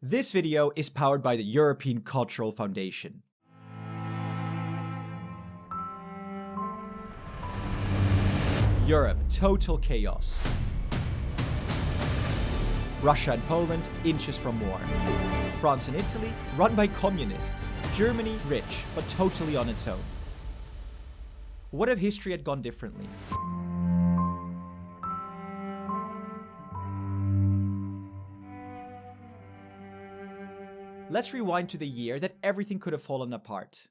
This video is powered by the European Cultural Foundation. Europe, total chaos. Russia and Poland, inches from war. France and Italy, run by communists. Germany, rich, but totally on its own. What if history had gone differently? Let's rewind to the year that everything could have fallen apart.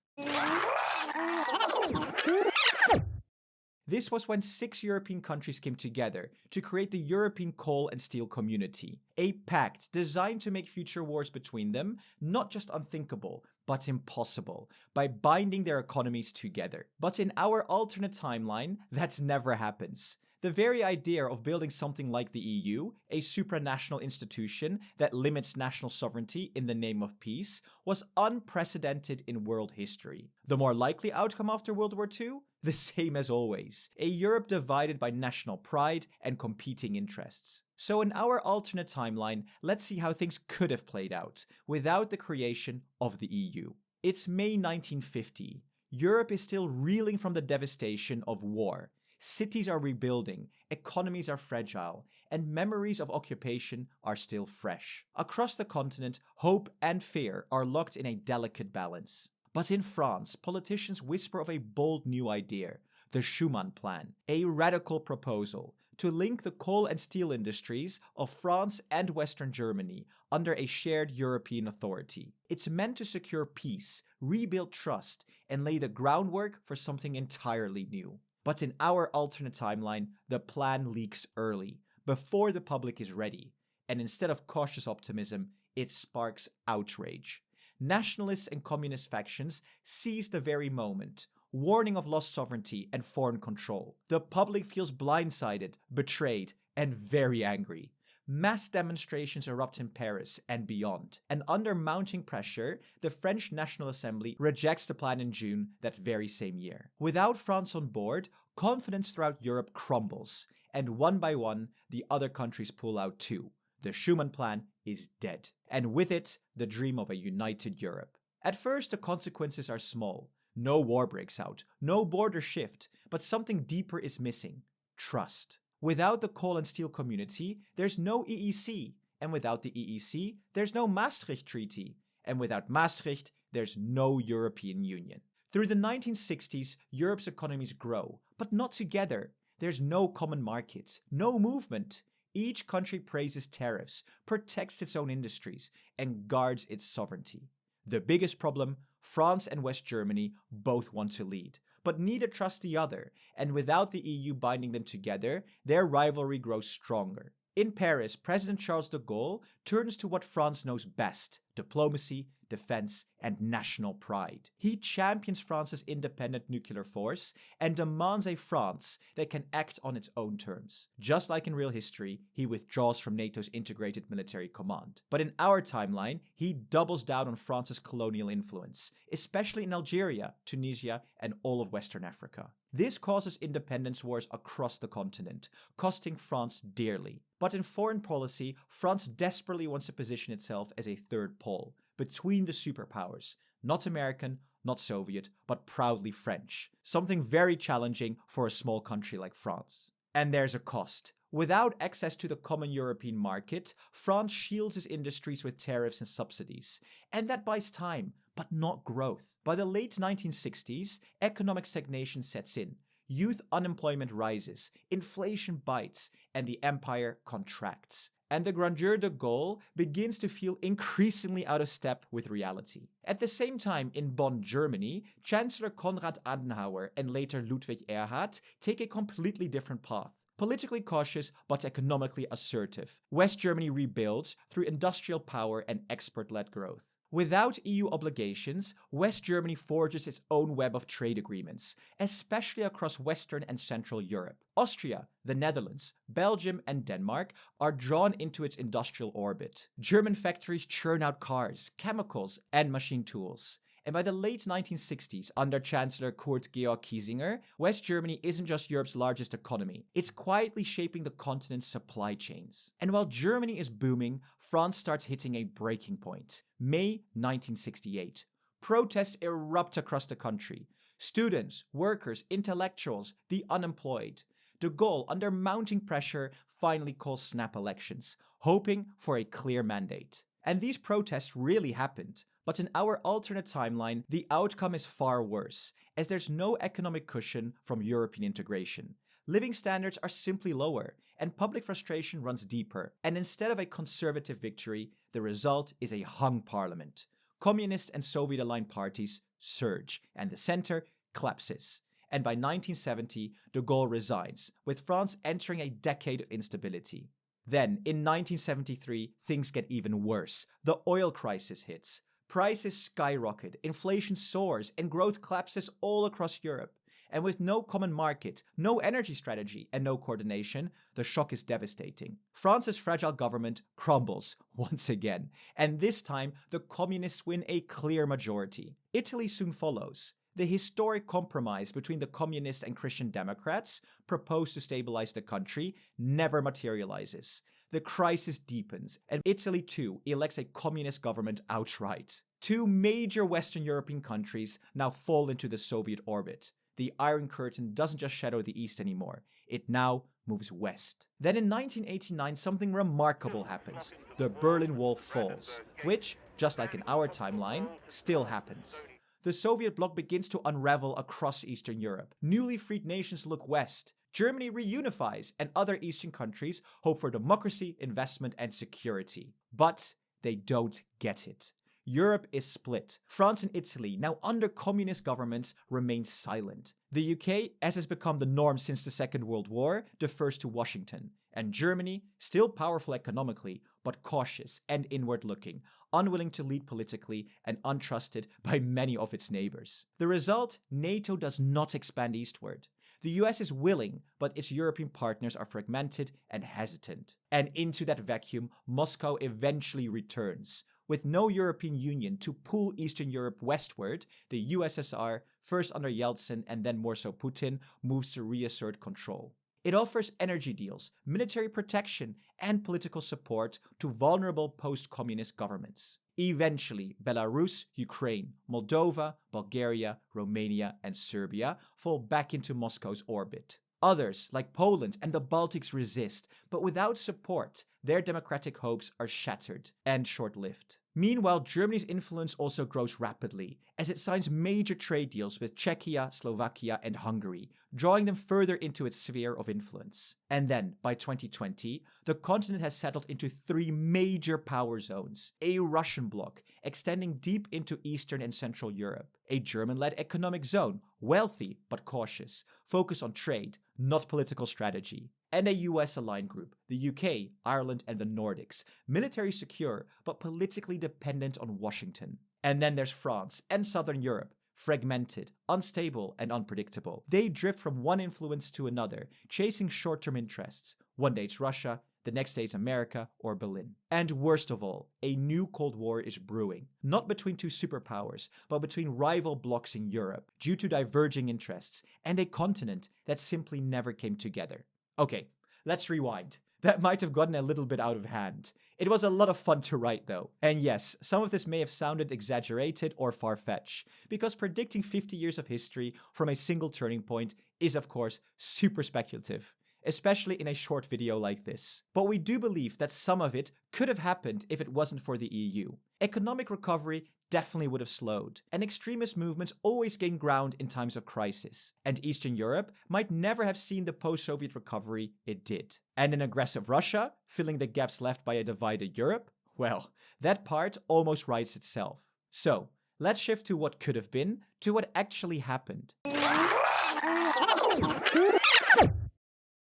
This was when 6 European countries came together to create the European Coal and Steel Community, a pact designed to make future wars between them not just unthinkable, but impossible, by binding their economies together. But in our alternate timeline, that never happens. The very idea of building something like the EU, a supranational institution that limits national sovereignty in the name of peace, was unprecedented in world history. The more likely outcome after World War II? The same as always, a Europe divided by national pride and competing interests. So in our alternate timeline, let's see how things could have played out without the creation of the EU. It's May 1950. Europe is still reeling from the devastation of war. Cities are rebuilding, economies are fragile, and memories of occupation are still fresh. Across the continent, hope and fear are locked in a delicate balance. But in France, politicians whisper of a bold new idea, the Schuman plan, a radical proposal to link the coal and steel industries of France and Western Germany under a shared European authority. It's meant to secure peace, rebuild trust, and lay the groundwork for something entirely new. But in our alternate timeline, the plan leaks early, before the public is ready, and instead of cautious optimism, it sparks outrage. Nationalists and communist factions seize the very moment, warning of lost sovereignty and foreign control. The public feels blindsided, betrayed, and very angry. Mass demonstrations erupt in Paris and beyond, and under mounting pressure, the French National Assembly rejects the plan in June that very same year. Without France on board, confidence throughout Europe crumbles, and one by one, the other countries pull out too. The Schuman plan is dead, and with it, the dream of a united Europe. At first, the consequences are small. No war breaks out, no border shift, but something deeper is missing: trust. Without the coal and steel community, there's no EEC, and without the EEC, there's no Maastricht Treaty, and without Maastricht, there's no European Union. Through the 1960s, Europe's economies grow, but not together. There's no common market, no movement. Each country praises tariffs, protects its own industries, and guards its sovereignty. The biggest problem: France and West Germany both want to lead, but neither trusts the other, and without the EU binding them together, their rivalry grows stronger. In Paris, President Charles de Gaulle turns to what France knows best: diplomacy, defense, and national pride. He champions France's independent nuclear force and demands a France that can act on its own terms. Just like in real history, he withdraws from NATO's integrated military command. But in our timeline, he doubles down on France's colonial influence, especially in Algeria, Tunisia, and all of Western Africa. This causes independence wars across the continent, costing France dearly. But in foreign policy, France desperately wants to position itself as a third pole, between the superpowers, not American, not Soviet, but proudly French. Something very challenging for a small country like France. And there's a cost. Without access to the common European market, France shields its industries with tariffs and subsidies. And that buys time, but not growth. By the late 1960s, economic stagnation sets in. Youth unemployment rises, inflation bites, and the empire contracts. And the grandeur de Gaulle begins to feel increasingly out of step with reality. At the same time, in Bonn, Germany, Chancellor Konrad Adenauer and later Ludwig Erhard take a completely different path. Politically cautious, but economically assertive, West Germany rebuilds through industrial power and export-led growth. Without EU obligations, West Germany forges its own web of trade agreements, especially across Western and Central Europe. Austria, the Netherlands, Belgium, and Denmark are drawn into its industrial orbit. German factories churn out cars, chemicals, and machine tools. And by the late 1960s, under Chancellor Kurt Georg Kiesinger, West Germany isn't just Europe's largest economy, it's quietly shaping the continent's supply chains. And while Germany is booming, France starts hitting a breaking point. May 1968. Protests erupt across the country. Students, workers, intellectuals, the unemployed. De Gaulle, under mounting pressure, finally calls snap elections, hoping for a clear mandate. And these protests really happened. But in our alternate timeline, the outcome is far worse, as there's no economic cushion from European integration. Living standards are simply lower, and public frustration runs deeper. And instead of a conservative victory, the result is a hung parliament. Communist and Soviet-aligned parties surge, and the center collapses. And by 1970, de Gaulle resigns, with France entering a decade of instability. Then, in 1973, things get even worse. The oil crisis hits. Prices skyrocket, inflation soars, and growth collapses all across Europe. And with no common market, no energy strategy, and no coordination, the shock is devastating. France's fragile government crumbles once again, and this time the communists win a clear majority. Italy soon follows. The historic compromise between the communists and Christian Democrats, proposed to stabilize the country, never materializes. The crisis deepens, and Italy too elects a communist government outright. Two major Western European countries now fall into the Soviet orbit. The Iron Curtain doesn't just shadow the East anymore, it now moves west. Then in 1989, something remarkable happens. The Berlin Wall falls, which, just like in our timeline, still happens. The Soviet bloc begins to unravel across Eastern Europe. Newly freed nations look west. Germany reunifies, and other Eastern countries hope for democracy, investment, and security. But they don't get it. Europe is split. France and Italy, now under communist governments, remain silent. The UK, as has become the norm since the Second World War, defers to Washington. And Germany, still powerful economically, but cautious and inward-looking, unwilling to lead politically, and untrusted by many of its neighbors. The result? NATO does not expand eastward. The US is willing, but its European partners are fragmented and hesitant. And into that vacuum, Moscow eventually returns. With no European Union to pull Eastern Europe westward, the USSR, first under Yeltsin and then more so Putin, moves to reassert control. It offers energy deals, military protection, and political support to vulnerable post-communist governments. Eventually, Belarus, Ukraine, Moldova, Bulgaria, Romania, and Serbia fall back into Moscow's orbit. Others, like Poland and the Baltics, resist, but without support, their democratic hopes are shattered and short-lived. Meanwhile, Germany's influence also grows rapidly, as it signs major trade deals with Czechia, Slovakia, and Hungary, drawing them further into its sphere of influence. And then, by 2020, the continent has settled into three major power zones. A Russian bloc, extending deep into Eastern and Central Europe. A German-led economic zone, wealthy but cautious, focused on trade, not political strategy. And a US-aligned group, the UK, Ireland, and the Nordics, military secure but politically dependent on Washington. And then there's France and Southern Europe, fragmented, unstable, and unpredictable. They drift from one influence to another, chasing short-term interests. One day it's Russia, the next day it's America or Berlin. And worst of all, a new Cold War is brewing, not between two superpowers, but between rival blocs in Europe, due to diverging interests, and a continent that simply never came together. Okay, let's rewind. That might have gotten a little bit out of hand. It was a lot of fun to write though. And yes, some of this may have sounded exaggerated or far-fetched, because predicting 50 years of history from a single turning point is of course super speculative, especially in a short video like this. But we do believe that some of it could have happened if it wasn't for the EU. Economic recovery definitely would have slowed, and extremist movements always gain ground in times of crisis. And Eastern Europe might never have seen the post-Soviet recovery it did. And an aggressive Russia, filling the gaps left by a divided Europe? Well, that part almost writes itself. So, let's shift to what could have been, to what actually happened.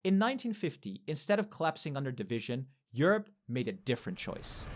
In 1950, instead of collapsing under division, Europe made a different choice.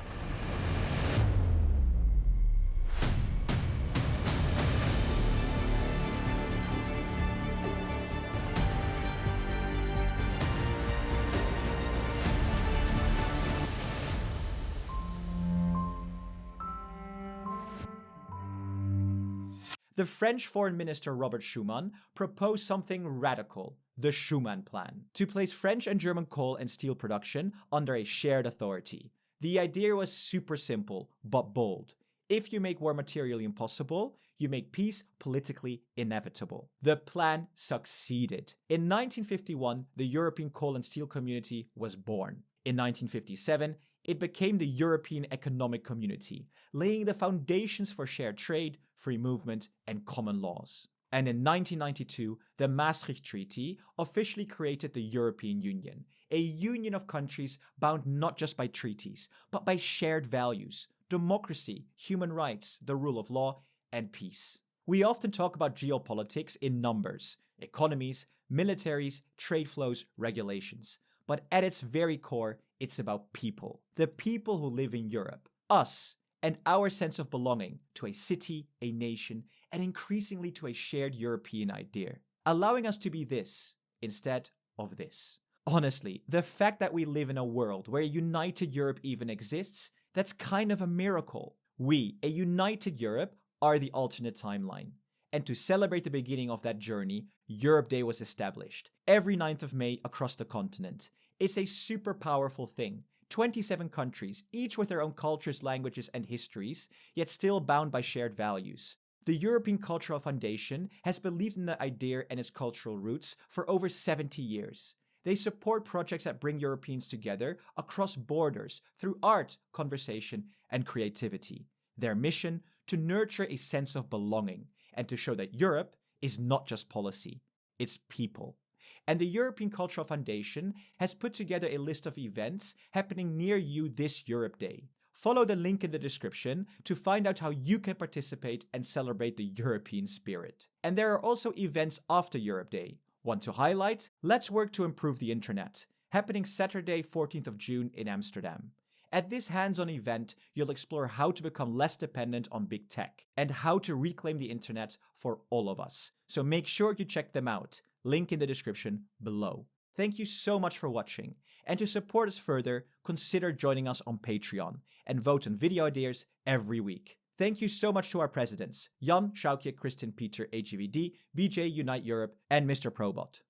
The French Foreign Minister Robert Schuman proposed something radical, the Schuman Plan, to place French and German coal and steel production under a shared authority. The idea was super simple, but bold. If you make war materially impossible, you make peace politically inevitable. The plan succeeded. In 1951, the European Coal and Steel Community was born. In 1957, it became the European Economic Community, laying the foundations for shared trade, free movement, and common laws. And in 1992, the Maastricht Treaty officially created the European Union, a union of countries bound not just by treaties, but by shared values: democracy, human rights, the rule of law, and peace. We often talk about geopolitics in numbers, economies, militaries, trade flows, regulations. But at its very core, it's about people. The people who live in Europe, us, and our sense of belonging to a city, a nation, and increasingly to a shared European idea, allowing us to be this instead of this. Honestly, the fact that we live in a world where a united Europe even exists, that's kind of a miracle. We, a united Europe, are the alternate timeline. And to celebrate the beginning of that journey, Europe Day was established, every 9th of May across the continent. It's a super powerful thing. 27 countries, each with their own cultures, languages, and histories, yet still bound by shared values. The European Cultural Foundation has believed in the idea and its cultural roots for over 70 years. They support projects that bring Europeans together across borders through art, conversation, and creativity. Their mission: to nurture a sense of belonging and to show that Europe is not just policy, it's people. And the European Cultural Foundation has put together a list of events happening near you this Europe Day. Follow the link in the description to find out how you can participate and celebrate the European spirit. And there are also events after Europe Day. Want to highlight? Let's Work to Improve the Internet, happening Saturday, 14th of June in Amsterdam. At this hands-on event, you'll explore how to become less dependent on big tech and how to reclaim the internet for all of us. So make sure you check them out. Link in the description below. Thank you so much for watching. And to support us further, consider joining us on Patreon and vote on video ideas every week. Thank you so much to our presidents, Jan, Sjoukje, Christian, Peter, HGVD, BJ, Unite Europe, and Mr. Probot.